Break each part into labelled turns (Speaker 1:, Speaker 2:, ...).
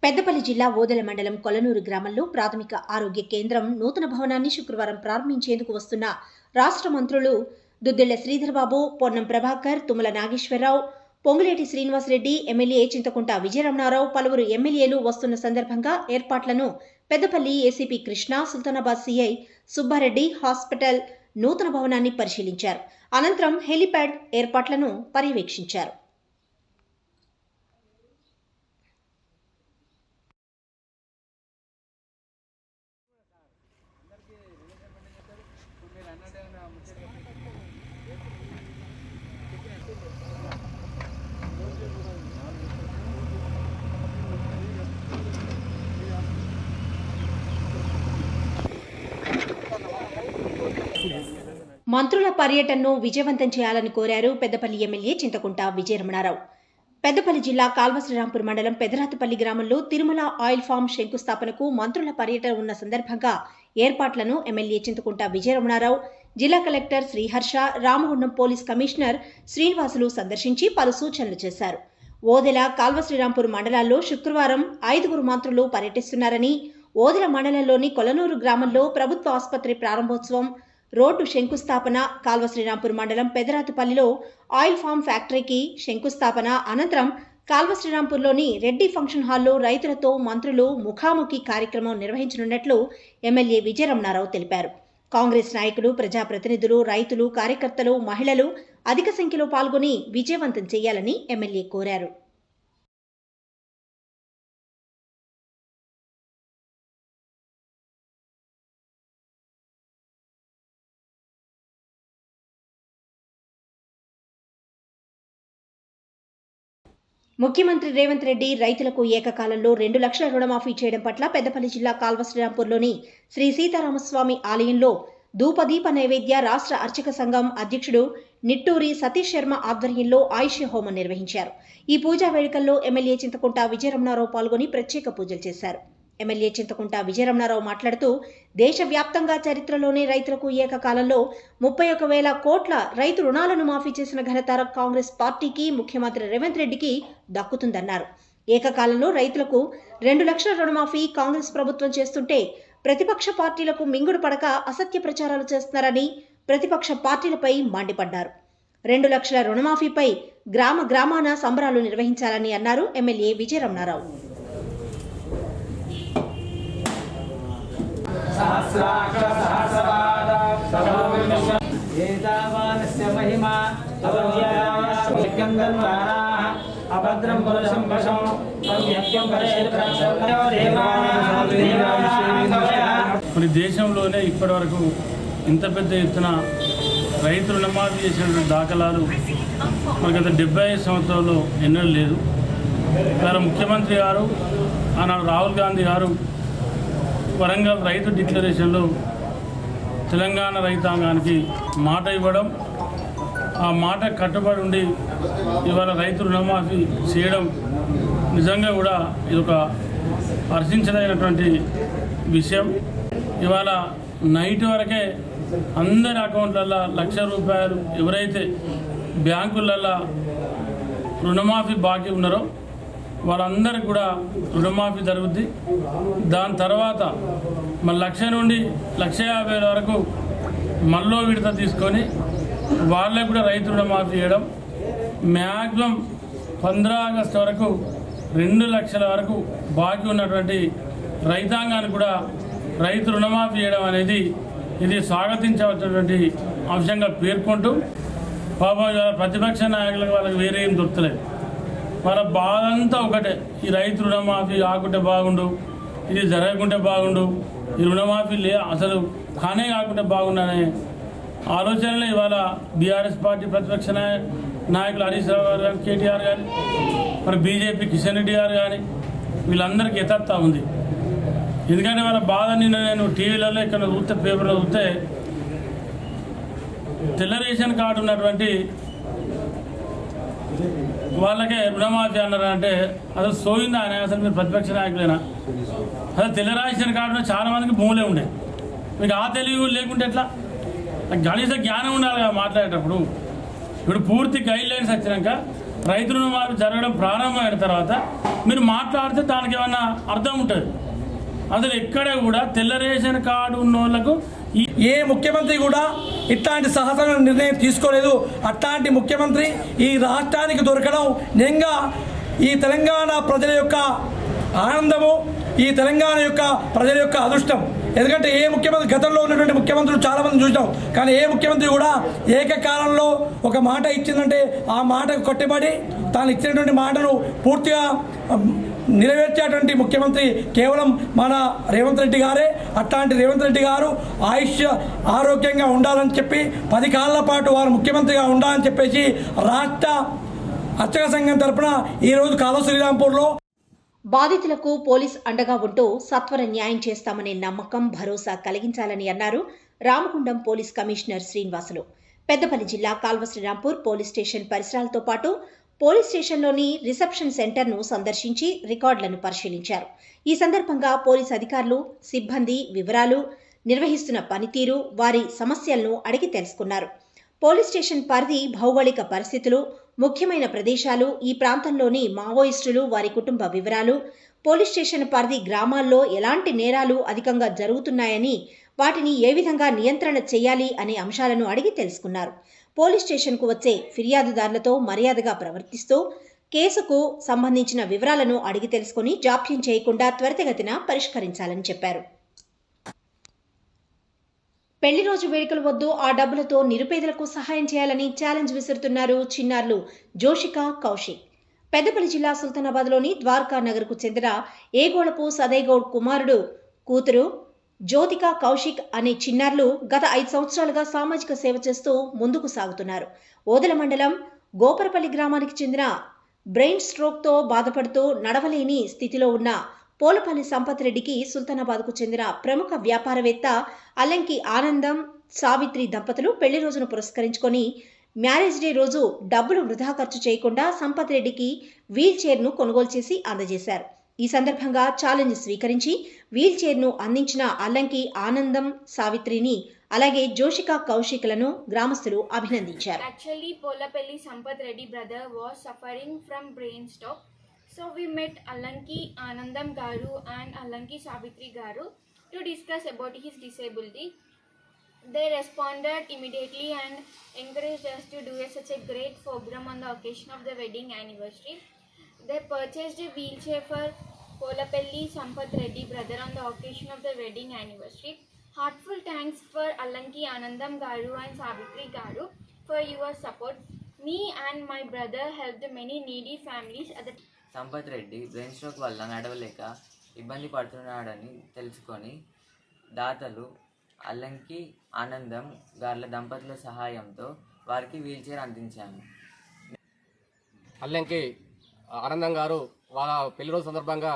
Speaker 1: పెద్దపల్లి జిల్లా ఓదెల మండలం కొలనూరు గ్రామంలో ప్రాథమిక ఆరోగ్య కేంద్రం నూతన భవనాన్ని శుక్రవారం ప్రారంభించేందుకు వస్తున్న రాష్ట్ర మంత్రులు దుద్దెళ్ల శ్రీధర్బాబు, పొన్నం ప్రభాకర్, తుమ్మల నాగేశ్వరరావు, పొంగులేటి శ్రీనివాసరెడ్డి, ఎమ్మెల్యే చింతకుంట విజయరమణారావు, పలువురు ఎమ్మెల్యేలు వస్తున్న సందర్భంగా ఏర్పాట్లను Peddapalli ACP Krishna, Sultanabad CI Subbareddy hospital నూతన భవనాన్ని పరిశీలించారు. అనంతరం హెలిప్యాడ్ ఏర్పాట్లను పర్యవేక్షించారు. మంత్రుల పర్యటనను విజయవంతం చేయాలని కోరారు పెద్దపల్లి ఎమ్మెల్యే చింతకుంట విజయరమణారావు. పెద్దపల్లి జిల్లా కాల్వశ్రీరాంపూర్ మండలం పెదరాతపల్లి గ్రామంలో తిరుమల ఆయిల్ ఫామ్ శంకుస్థాపనకు మంత్రుల పర్యటన ఉన్న సందర్భంగా ఏర్పాట్లను ఎమ్మెల్యే చింతకుంట విజయరమణారావు, జిల్లా collector Sriharsha, Ramagundam police commissioner Srinivasulu సందర్శించి పలు సూచనలు చేశారు. ఓదెల, కాల్వశ్రీరాంపూర్ మండలాల్లో శుక్రవారం 5 మంత్రులు పర్యటిస్తున్నారని, ఓదెల మండలంలోని కొలనూరు గ్రామంలో ప్రభుత్వ ఆసుపత్రి ప్రారంభోత్సవం, రోడ్డు శంకుస్థాపన, కాల్వశ్రీరాంపూర్ మండలం పెదరాతపల్లిలో ఆయిల్ ఫామ్ ఫ్యాక్టరీకి శంకుస్థాపన అనంతరం కాల్వశ్రీరాంపూర్లోని రెడ్డి ఫంక్షన్ హాల్లో రైతులతో మంత్రులు ముఖాముఖి కార్యక్రమం నిర్వహించనున్నట్లు ఎమ్మెల్యే విజయరమణారావు తెలిపారు. కాంగ్రెస్ నాయకులు, ప్రజాప్రతినిధులు, రైతులు, కార్యకర్తలు, మహిళలు అధిక సంఖ్యలో పాల్గొని విజయవంతం చేయాలని ఎమ్మెల్యే కోరారు. ముఖ్యమంత్రి రేవంత్ రెడ్డి రైతులకు ఏకకాలంలో 2 లక్షల రుణమాఫీ చేయడం పట్ల పెద్దపల్లి జిల్లా కాల్వశ్రీరాంపూర్లోని శ్రీ సీతారామస్వామి ఆలయంలో ధూపదీప నైవేద్య రాష్ట్ర అర్చక సంఘం అధ్యక్షుడు నిట్టూరి సతీష్ శర్మ ఆధ్వర్యంలో ఆయుష్య హోమం నిర్వహించారు. ఈ పూజా వేడుకల్లో ఎమ్మెల్యే చింతకుంట విజయరమణారావు పాల్గొని ప్రత్యేక పూజలు చేశారు. ఎమ్మెల్యే చింతకుంట విజయరమణారావు మాట్లాడుతూ, దేశవ్యాప్తంగా చరిత్రలోనే రైతులకు ఏకకాలంలో 31,000 కోట్ల రైతు రుణాలను మాఫీ చేసిన ఘనత కాంగ్రెస్ పార్టీకి, ముఖ్యమంత్రి రేవంత్ రెడ్డికి దక్కుతుందన్నారు. ఏకకాలంలో రైతులకు 2 లక్షల రుణమాఫీ కాంగ్రెస్ ప్రభుత్వం చేస్తుంటే ప్రతిపక్ష పార్టీలకు మింగుడు పడక అసత్య ప్రచారాలు చేస్తున్నారని ప్రతిపక్ష పార్టీలపై మండిపడ్డారు. 2 లక్షల రుణమాఫీపై గ్రామాన సంబరాలు నిర్వహించాలని అన్నారు ఎమ్మెల్యే విజయరమణారావు.
Speaker 2: మన దేశంలోనే ఇప్పటి వరకు ఇంత పెద్ద ఎత్తున రైతు రుణమాఫీ చేసినటువంటి దాఖలాలు మనకి గత 75 సంవత్సరాల్లో ఎన్నడూ లేదు. ఇవాళ ముఖ్యమంత్రి గారు, ఆనాడు రాహుల్ గాంధీ గారు వరంగల్ రైతు డిక్లరేషన్లో తెలంగాణ రైతాంగానికి మాట ఇవ్వడం, ఆ మాట కట్టుబడి ఉండి ఇవాళ రైతు రుణమాఫీ చేయడం నిజంగా కూడా ఇదొక హర్షించదగినటువంటి విషయం. ఇవాళ నైట్ వరకే అందరి అకౌంట్లలో 1,00,000 రూపాయలు ఎవరైతే బ్యాంకులలో రుణమాఫీ బాకీ ఉన్నారో వాళ్ళందరికీ కూడా రుణమాఫీ జరుగుద్ది. దాని తర్వాత మన 1,00,000 నుండి 1,50,000 వరకు మళ్ళీ విడత తీసుకొని వాళ్ళకు కూడా రైతు రుణమాఫీ చేయడం, మ్యాక్సిమం 15 ఆగస్టు వరకు 2 లక్షల వరకు బాకీ ఉన్నటువంటి రైతాంగానికి కూడా రైతు రుణమాఫీ చేయడం అనేది ఇది స్వాగతించవలసినటువంటి అంశంగా పేర్కొంటూ, పాపం ప్రతిపక్ష నాయకులకు వాళ్ళకి వేరే ఏం దొరకలేదు. వాళ్ళ బాధ అంతా ఒకటే, ఈ రైతు రుణమాఫీ ఆకుంటే బాగుండు, ఇది జరగకుంటే బాగుండు, ఈ రుణమాఫీ అసలు కానే కాకుంటే బాగుండనే ఆలోచనలో ఇవాళ బీఆర్ఎస్ పార్టీ ప్రతిపక్ష నాయకులు హరీష్ రావు గారు కానీ, కేటీఆర్ కానీ, మరి బీజేపీ కిషన్ రెడ్డి గారు కానీ వీళ్ళందరికీ ఎత్తత్తా ఉంది. ఎందుకంటే వాళ్ళ బాధ నేను టీవీలలో ఇక్కడ చూస్తే, పేపర్లో చూస్తే తెల్ల రేషన్ కార్డు ఉన్నటువంటి వాళ్ళకే రుణమాఫీ అన్నారంటే అసలు సోయిందా అని. అసలు మీరు ప్రతిపక్ష నాయకులేనా? అసలు తెల్ల రేషన్ కార్డులో చాలా మందికి భూములే ఉండే, మీకు ఆ తెలివి లేకుంటే ఎట్లా? కనీస జ్ఞానం ఉండాలి కదా మాట్లాడేటప్పుడు. ఇప్పుడు పూర్తి గైడ్ లైన్స్ వచ్చినాక రైతు రుణమాఫీ జరగడం ప్రారంభమైన తర్వాత మీరు మాట్లాడితే దానికి ఏమన్నా అర్థం ఉంటుంది. అసలు ఎక్కడ కూడా తెల్ల రేషన్ కార్డు ఉన్న వాళ్ళకు
Speaker 3: ఏ ముఖ్యమంత్రి కూడా ఇట్లాంటి సహసర నిర్ణయం తీసుకోలేదు. అట్లాంటి ముఖ్యమంత్రి ఈ రాష్ట్రానికి దొరకడం నిజంగా ఈ తెలంగాణ ప్రజల యొక్క ఆనందము, ఈ తెలంగాణ యొక్క ప్రజల యొక్క అదృష్టం. ఎందుకంటే ఏ ముఖ్యమంత్రి, గతంలో ఉన్నటువంటి ముఖ్యమంత్రులు చాలామంది చూసినాం, కానీ ఏ ముఖ్యమంత్రి కూడా ఏకకాలంలో ఒక మాట ఇచ్చిందంటే ఆ మాటకు కట్టుబడి తాను ఇచ్చినటువంటి మాటను పూర్తిగా నెరవేర్చేటువంటి ముఖ్యమంత్రి కేవలం మన రేవంత్ రెడ్డి గారే. అట్లాంటి రేవంత్ రెడ్డి గారు ఆరోగ్యంగా ఉండాలని చెప్పి 10 కాలాల పాటు వారు ముఖ్యమంత్రిగా ఉండాలని చెప్పేసి రాష్ట్ర అర్చక సంఘం తరఫున ఈరోజు కాలువ శ్రీరాంపూర్లో
Speaker 1: బాధితులకు పోలీస్ అండగా ఉంటూ సత్వర న్యాయం చేస్తామనే నమ్మకం, భరోసా కలిగించాలని అన్నారు రామగుండం పోలీస్ కమిషనర్ శ్రీనివాసులు. పెద్దపల్లి జిల్లా కాల్వ శ్రీరాంపూర్ పోలీస్ స్టేషన్ పరిసరాలతో పాటు పోలీస్ స్టేషన్లోని రిసెప్షన్ సెంటర్ను సందర్శించి రికార్డులను పరిశీలించారు. ఈ సందర్భంగా పోలీస్ అధికారులు, సిబ్బంది వివరాలు, నిర్వహిస్తున్న పనితీరు, వారి సమస్యలను అడిగి తెలుసుకున్నారు. పోలీస్ స్టేషన్ పరిధి, భౌగోళిక పరిస్థితులు, ముఖ్యమైన ప్రదేశాలు, ఈ ప్రాంతంలోని మావోయిస్టులు, వారి కుటుంబ వివరాలు, పోలీస్ స్టేషన్ పరిధి గ్రామాల్లో ఎలాంటి నేరాలు అధికంగా జరుగుతున్నాయని, వాటిని ఏ విధంగా నియంత్రణ చేయాలి అనే అంశాలను అడిగి తెలుసుకున్నారు. పోలీస్ స్టేషన్కు వచ్చే ఫిర్యాదుదారులతో మర్యాదగా ప్రవర్తిస్తూ కేసుకు సంబంధించిన వివరాలను అడిగి తెలుసుకుని జాప్యం చేయకుండా త్వరితగతిన పరిష్కరించాలని చెప్పారు. పెళ్లి రోజు వేడుకలు వద్దు, ఆ డబ్బులతో నిరుపేదలకు సహాయం చేయాలని ఛాలెంజ్ విసురుతున్నారు చిన్నారులు జోషిక, కౌశిక్. పెద్దపల్లి జిల్లా సుల్తానాబాద్లోని ద్వారకా నగర్కు చెందిన ఏగోళపు సదైగౌడ్ కుమారుడు కూతురు జ్యోతిక, కౌశిక్ అనే చిన్నారులు గత 5 సంవత్సరాలుగా సామాజిక సేవ చేస్తూ ముందుకు సాగుతున్నారు. ఓదెల మండలం గోపరపల్లి గ్రామానికి చెందిన బ్రెయిన్ స్ట్రోక్తో బాధపడుతూ నడవలేని స్థితిలో ఉన్న పోలపల్లి సంపత్ రెడ్డికి సుల్తానాబాద్కు చెందిన ప్రముఖ వ్యాపారవేత్త అల్లంకి ఆనందం, సావిత్రి దంపతులు పెళ్లి రోజును పురస్కరించుకొని మ్యారేజ్ డే రోజు డబ్బులు వృధా ఖర్చు చేయకుండా సంపత్ రెడ్డికి వీల్ చైర్ను కొనుగోలు చేసి అందజేశారు. ఈ సందర్భంగా ఛాలెంజ్ స్వీకరించి వీల్ చైర్ను అందించిన అల్లంకి ఆనందం, సావిత్రిని, అలాగే జోషిక, కౌశిక్లను గ్రామస్తులు అభినందించారు.
Speaker 4: Actually, Polapelli Sampath Reddy brother was suffering from brain stroke. So we met Allanki Anandam Garu and Allanki Savitri Garu to discuss about his disability. They responded immediately and encouraged us to do such a great program on the occasion of the wedding anniversary. They purchased a wheelchair for Polapelli Sampath Reddy brother on the occasion of the wedding anniversary. Heartful thanks for Allanki Anandam Garu and Savitri Garu for your support. Me and my brother helped many needy families at the
Speaker 5: Sampath Reddy brain stroke వల్ల నడవలేక ఇబ్బంది పడుతున్నాడని తెలుసుకొని దాతలు అల్లంకి ఆనందం గార్ల దంపతుల సహాయంతో వారికి wheelchair అందించాము.
Speaker 6: Allanki ఆనందం గారు వాళ్ళ పెళ్లి రోజు సందర్భంగా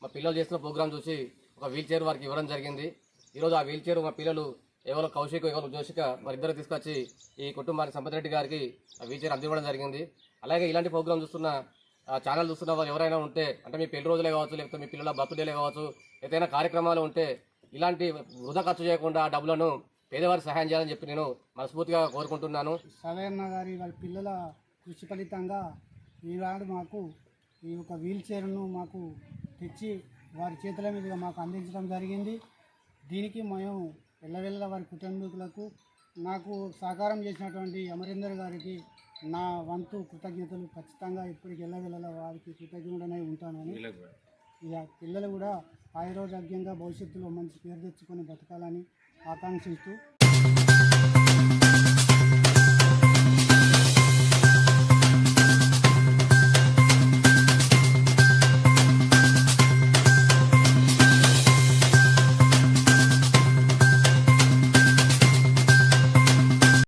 Speaker 6: మా పిల్లలు చేసిన ప్రోగ్రాం చూసి ఒక వీల్ చైర్ వారికి ఇవ్వడం జరిగింది. ఈరోజు ఆ వీల్ చైర్ మా పిల్లలు ఎవరో కౌశిక్, ఎవరో జోషిక వారిద్దరు తీసుకొచ్చి ఈ కుటుంబానికి సంపత్ రెడ్డి గారికి ఆ వీల్ చైర్ అందివ్వడం జరిగింది. అలాగే ఇలాంటి ప్రోగ్రాం చూస్తున్న ఛానల్ చూస్తున్న వాళ్ళు ఎవరైనా ఉంటే, అంటే మీ పెళ్లి రోజులే కావచ్చు, లేకపోతే మీ పిల్లల బర్త్డేలే కావచ్చు, ఏదైనా కార్యక్రమాలు ఉంటే ఇలాంటి వృధా ఖర్చు చేయకుండా ఆ డబ్బులను పేదవారికి సహాయం చేయాలని చెప్పి నేను మనస్ఫూర్తిగా కోరుకుంటున్నాను.
Speaker 7: సవీర్ణ గారి వాళ్ళ పిల్లల కృషి ఫలితంగా ఈనాడు మాకు ఈ యొక్క వీల్ చైర్ను మాకు తెచ్చి వారి చేతుల మీదుగా మాకు అందించడం జరిగింది. దీనికి మేము ఎల్లవెల్ల వారి కుటుంబీకులకు, నాకు సహకారం చేసినటువంటి అమరేందర్ గారికి నా వంతు కృతజ్ఞతలు ఖచ్చితంగా ఇప్పటికి ఎల్లవెల్ల వారికి కృతజ్ఞుడనే ఉంటానని, ఇక పిల్లలు కూడా ఆరోగ్యంగా భవిష్యత్తులో మంచి పేరు తెచ్చుకొని బతకాలని ఆకాంక్షిస్తూ